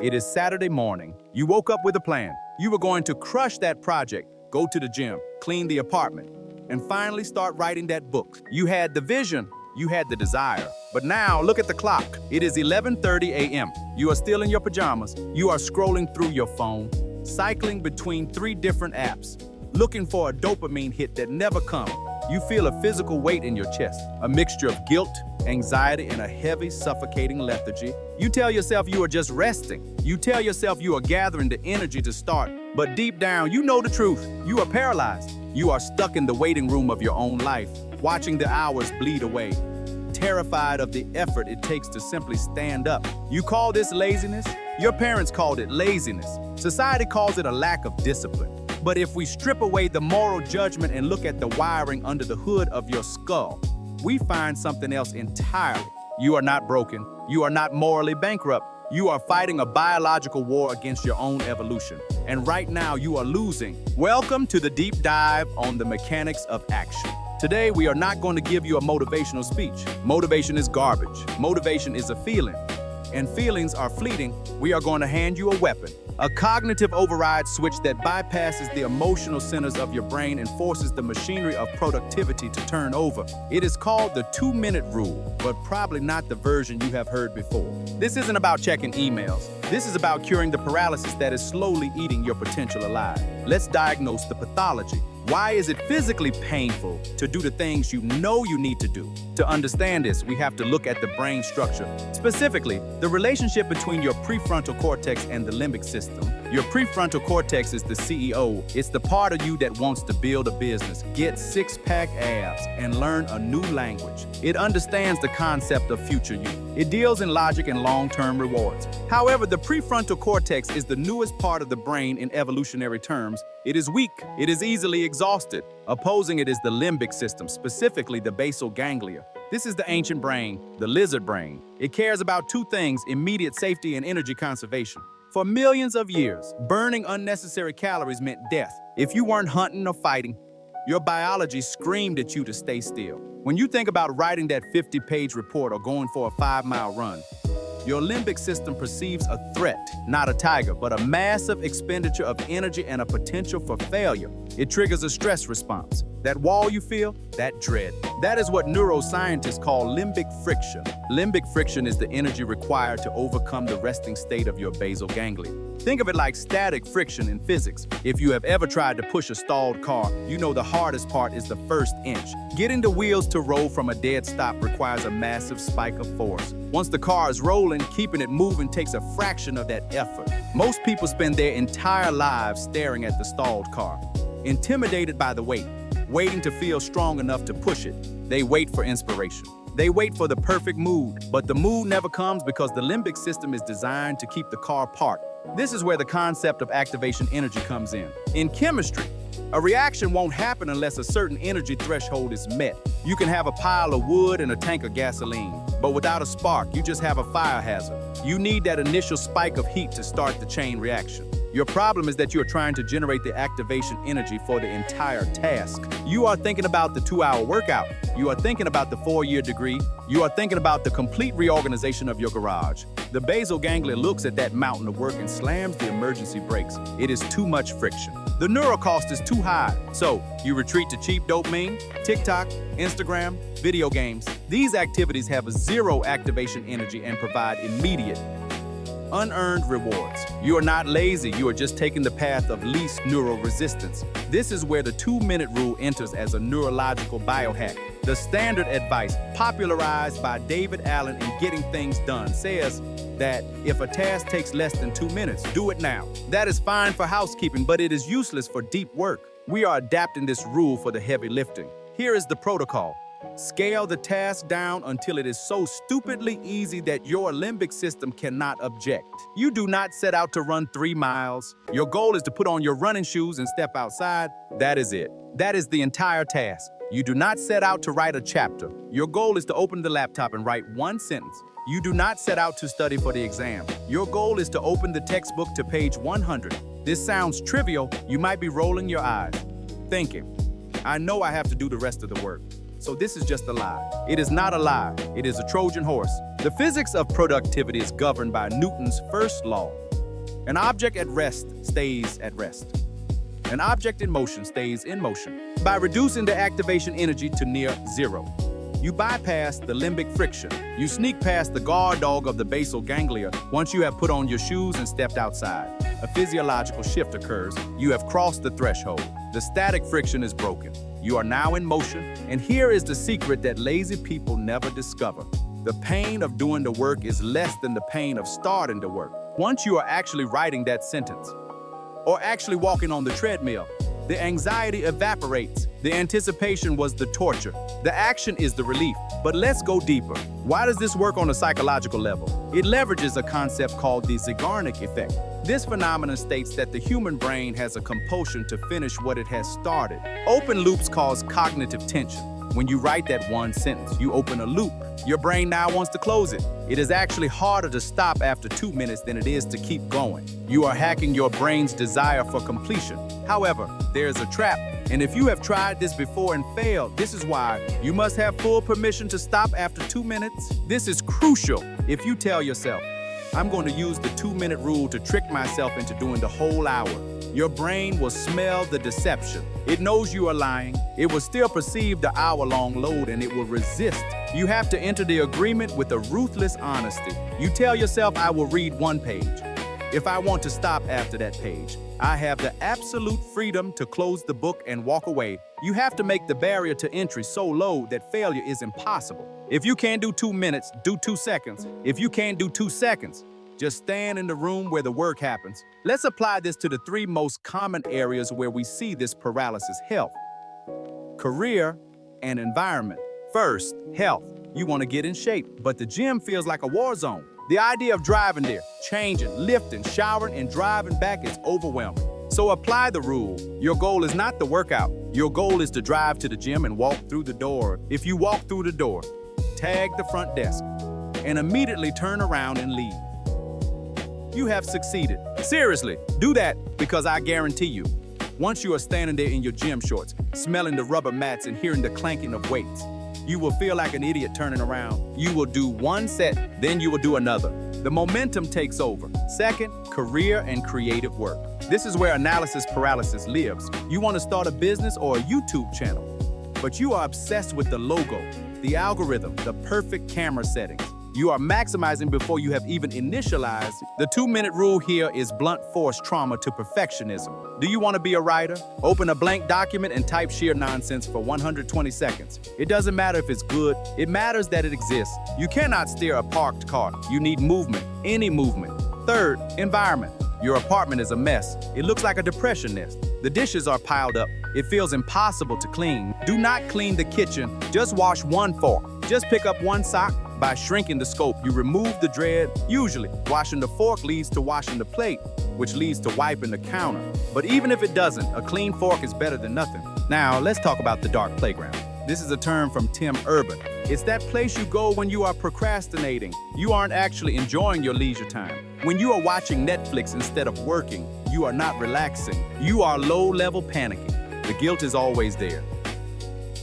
It is Saturday morning. You woke up with a plan. You were going to crush that project, go to the gym, clean the apartment, and finally start writing that book. You had the vision, you had the desire. But now, look at the clock. It is 11:30 a.m. You are still in your pajamas. You are scrolling through your phone, cycling between 3 different apps, looking for a dopamine hit that never comes. You feel a physical weight in your chest, a mixture of guilt, anxiety, and a heavy, suffocating lethargy. You tell yourself you are just resting. You tell yourself you are gathering the energy to start. But deep down, you know the truth. You are paralyzed. You are stuck in the waiting room of your own life, watching the hours bleed away, terrified of the effort it takes to simply stand up. You call this laziness? Your parents called it laziness. Society calls it a lack of discipline. But if we strip away the moral judgment and look at the wiring under the hood of your skull, we find something else entirely. You are not broken. You are not morally bankrupt. You are fighting a biological war against your own evolution. And right now you are losing. Welcome to the deep dive on the mechanics of action. Today we are not going to give you a motivational speech. Motivation is garbage. Motivation is a feeling. And feelings are fleeting. We are going to hand you a weapon. A cognitive override switch that bypasses the emotional centers of your brain and forces the machinery of productivity to turn over. It is called the 2-minute rule, but probably not the version you have heard before. This isn't about checking emails. This is about curing the paralysis that is slowly eating your potential alive. Let's diagnose the pathology. Why is it physically painful to do the things you know you need to do? To understand this, we have to look at the brain structure. Specifically, the relationship between your prefrontal cortex and the limbic system. Your prefrontal cortex is the CEO. It's the part of you that wants to build a business, get six-pack abs, and learn a new language. It understands the concept of future you. It deals in logic and long-term rewards. However, the prefrontal cortex is the newest part of the brain in evolutionary terms. It is weak. It is easily exhausted. Opposing it is the limbic system, specifically the basal ganglia. This is the ancient brain, the lizard brain. It cares about 2 things: immediate safety and energy conservation. For millions of years, burning unnecessary calories meant death. If you weren't hunting or fighting, your biology screamed at you to stay still. When you think about writing that 50-page report or going for a 5-mile run, your limbic system perceives a threat, not a tiger, but a massive expenditure of energy and a potential for failure. It triggers a stress response. That wall you feel, that dread. That is what neuroscientists call limbic friction. Limbic friction is the energy required to overcome the resting state of your basal ganglia. Think of it like static friction in physics. If you have ever tried to push a stalled car, you know the hardest part is the first inch. Getting the wheels to roll from a dead stop requires a massive spike of force. Once the car is rolling, keeping it moving takes a fraction of that effort. Most people spend their entire lives staring at the stalled car, intimidated by the weight, waiting to feel strong enough to push it. They wait for inspiration. They wait for the perfect mood, but the mood never comes because the limbic system is designed to keep the car parked. This is where the concept of activation energy comes in. In chemistry, a reaction won't happen unless a certain energy threshold is met. You can have a pile of wood and a tank of gasoline, but without a spark, you just have a fire hazard. You need that initial spike of heat to start the chain reaction. Your problem is that you are trying to generate the activation energy for the entire task. You are thinking about the 2-hour workout. You are thinking about the 4-year degree. You are thinking about the complete reorganization of your garage. The basal ganglia looks at that mountain of work and slams the emergency brakes. It is too much friction. The neural cost is too high. So you retreat to cheap dopamine, TikTok, Instagram, video games. These activities have 0 activation energy and provide immediate, unearned rewards. You are not lazy, you are just taking the path of least neural resistance. This is where the 2-minute rule enters as a neurological biohack. The standard advice, popularized by David Allen in Getting Things Done, says that if a task takes less than 2 minutes, do it now. That is fine for housekeeping, but it is useless for deep work. We are adapting this rule for the heavy lifting. Here is the protocol. Scale the task down until it is so stupidly easy that your limbic system cannot object. You do not set out to run 3 miles. Your goal is to put on your running shoes and step outside. That is it. That is the entire task. You do not set out to write a chapter. Your goal is to open the laptop and write 1 sentence. You do not set out to study for the exam. Your goal is to open the textbook to page 100. This sounds trivial. You might be rolling your eyes, thinking, I know I have to do the rest of the work. So this is just a lie. It is not a lie. It is a Trojan horse. The physics of productivity is governed by Newton's first law. An object at rest stays at rest. An object in motion stays in motion. By reducing the activation energy to near zero, you bypass the limbic friction. You sneak past the guard dog of the basal ganglia once you have put on your shoes and stepped outside. A physiological shift occurs. You have crossed the threshold. The static friction is broken. You are now in motion, and here is the secret that lazy people never discover. The pain of doing the work is less than the pain of starting the work. Once you are actually writing that sentence, or actually walking on the treadmill, the anxiety evaporates. The anticipation was the torture. The action is the relief. But let's go deeper. Why does this work on a psychological level? It leverages a concept called the Zeigarnik effect. This phenomenon states that the human brain has a compulsion to finish what it has started. Open loops cause cognitive tension. When you write that one sentence, you open a loop. Your brain now wants to close it. It is actually harder to stop after 2 minutes than it is to keep going. You are hacking your brain's desire for completion. However, there is a trap. And if you have tried this before and failed, this is why you must have full permission to stop after 2 minutes. This is crucial. If you tell yourself, I'm going to use the 2-minute rule to trick myself into doing the whole hour, your brain will smell the deception. It knows you are lying. It will still perceive the hour-long load and it will resist. You have to enter the agreement with a ruthless honesty. You tell yourself, I will read 1 page. If I want to stop after that page, I have the absolute freedom to close the book and walk away. You have to make the barrier to entry so low that failure is impossible. If you can't do 2 minutes, do 2 seconds. If you can't do 2 seconds, just stand in the room where the work happens. Let's apply this to the 3 most common areas where we see this paralysis: health, career, and environment. First, health. You want to get in shape, but the gym feels like a war zone. The idea of driving there, changing, lifting, showering, and driving back is overwhelming. So apply the rule. Your goal is not the workout. Your goal is to drive to the gym and walk through the door. If you walk through the door, tag the front desk, and immediately turn around and leave. You have succeeded. Seriously, do that, because I guarantee you, once you are standing there in your gym shorts, smelling the rubber mats and hearing the clanking of weights, you will feel like an idiot turning around. You will do 1 set, then you will do another. The momentum takes over. Second, career and creative work. This is where analysis paralysis lives. You want to start a business or a YouTube channel, but you are obsessed with the logo, the algorithm, the perfect camera settings. You are maximizing before you have even initialized. The 2-minute rule here is blunt force trauma to perfectionism. Do you want to be a writer? Open a blank document and type sheer nonsense for 120 seconds. It doesn't matter if it's good, it matters that it exists. You cannot steer a parked car. You need movement, any movement. Third, environment. Your apartment is a mess. It looks like a depression nest. The dishes are piled up. It feels impossible to clean. Do not clean the kitchen. Just wash 1 fork. Just pick up 1 sock. By shrinking the scope, you remove the dread. Usually, washing the fork leads to washing the plate, which leads to wiping the counter. But even if it doesn't, a clean fork is better than nothing. Now, let's talk about the dark playground. This is a term from Tim Urban. It's that place you go when you are procrastinating. You aren't actually enjoying your leisure time. When you are watching Netflix instead of working, you are not relaxing. You are low-level panicking. The guilt is always there,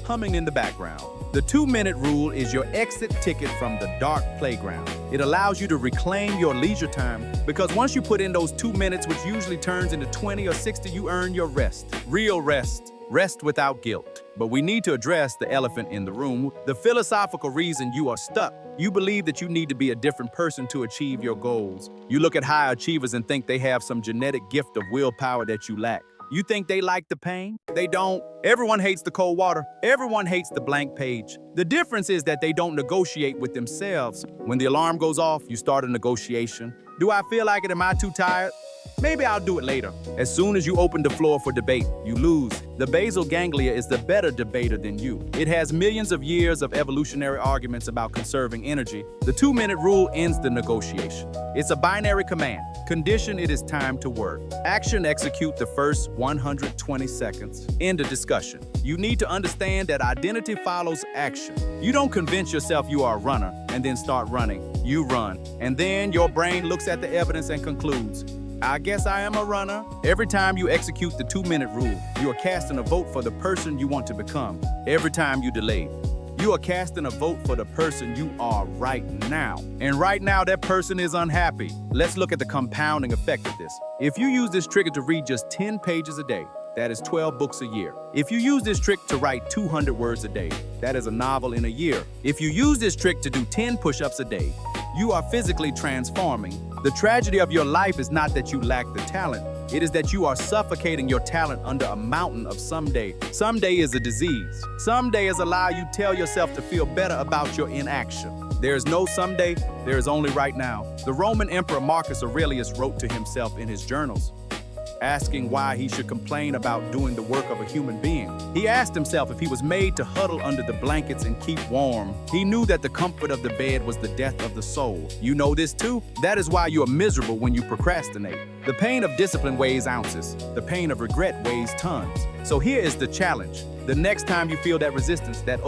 humming in the background. The 2-minute rule is your exit ticket from the dark playground. It allows you to reclaim your leisure time, because once you put in those 2 minutes, which usually turns into 20 or 60, you earn your rest. Real rest. Rest without guilt. But we need to address the elephant in the room, the philosophical reason you are stuck. You believe that you need to be a different person to achieve your goals. You look at high achievers and think they have some genetic gift of willpower that you lack. You think they like the pain? They don't. Everyone hates the cold water. Everyone hates the blank page. The difference is that they don't negotiate with themselves. When the alarm goes off, you start a negotiation. Do I feel like it? Am I too tired? Maybe I'll do it later. As soon as you open the floor for debate, you lose. The basal ganglia is the better debater than you. It has millions of years of evolutionary arguments about conserving energy. The 2-minute rule ends the negotiation. It's a binary command. Condition, it is time to work. Action, execute the first 120 seconds. End of discussion. You need to understand that identity follows action. You don't convince yourself you are a runner and then start running. You run. And then your brain looks at the evidence and concludes, I guess I am a runner. Every time you execute the 2-minute rule, you are casting a vote for the person you want to become. Every time you delay, You are casting a vote for the person you are right now. And right now, that person is unhappy. Let's look at the compounding effect of this. If you use this trigger to read just 10 pages a day, that is 12 books a year. If you use this trick to write 200 words a day, that is a novel in a year. If you use this trick to do 10 push-ups a day, you are physically transforming. The tragedy of your life is not that you lack the talent. It is that you are suffocating your talent under a mountain of someday. Someday is a disease. Someday is a lie you tell yourself to feel better about your inaction. There is no someday, there is only right now. The Roman Emperor Marcus Aurelius wrote to himself in his journals, asking why he should complain about doing the work of a human being. He asked himself if he was made to huddle under the blankets and keep warm. He knew that the comfort of the bed was the death of the soul. You know this too? That is why you are miserable when you procrastinate. The pain of discipline weighs ounces. The pain of regret weighs tons. So here is the challenge. The next time you feel that resistance, that,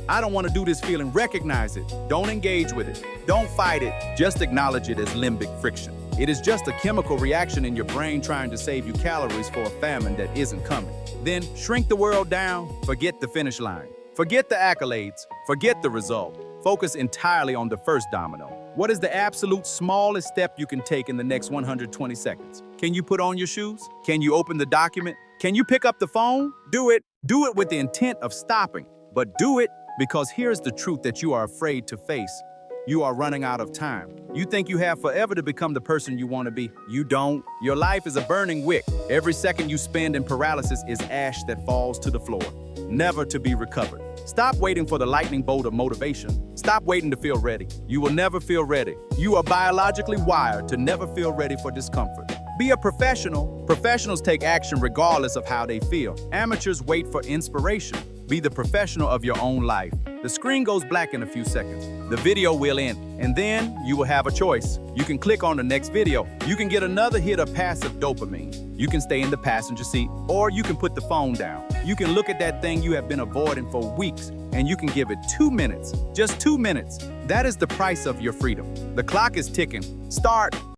I don't want to do this feeling, recognize it. Don't engage with it. Don't fight it. Just acknowledge it as limbic friction. It is just a chemical reaction in your brain trying to save you calories for a famine that isn't coming. Then shrink the world down, forget the finish line. Forget the accolades, forget the result. Focus entirely on the first domino. What is the absolute smallest step you can take in the next 120 seconds? Can you put on your shoes? Can you open the document? Can you pick up the phone? Do it. Do it with the intent of stopping. But do it because here's the truth that you are afraid to face. You are running out of time. You think you have forever to become the person you want to be. You don't. Your life is a burning wick. Every second you spend in paralysis is ash that falls to the floor, never to be recovered. Stop waiting for the lightning bolt of motivation. Stop waiting to feel ready. You will never feel ready. You are biologically wired to never feel ready for discomfort. Be a professional. Professionals take action regardless of how they feel. Amateurs wait for inspiration. Be the professional of your own life. The screen goes black in a few seconds. The video will end, and then you will have a choice. You can click on the next video. You can get another hit of passive dopamine. You can stay in the passenger seat, or you can put the phone down. You can look at that thing you have been avoiding for weeks, and you can give it 2 minutes. Just 2 minutes. That is the price of your freedom. The clock is ticking. Start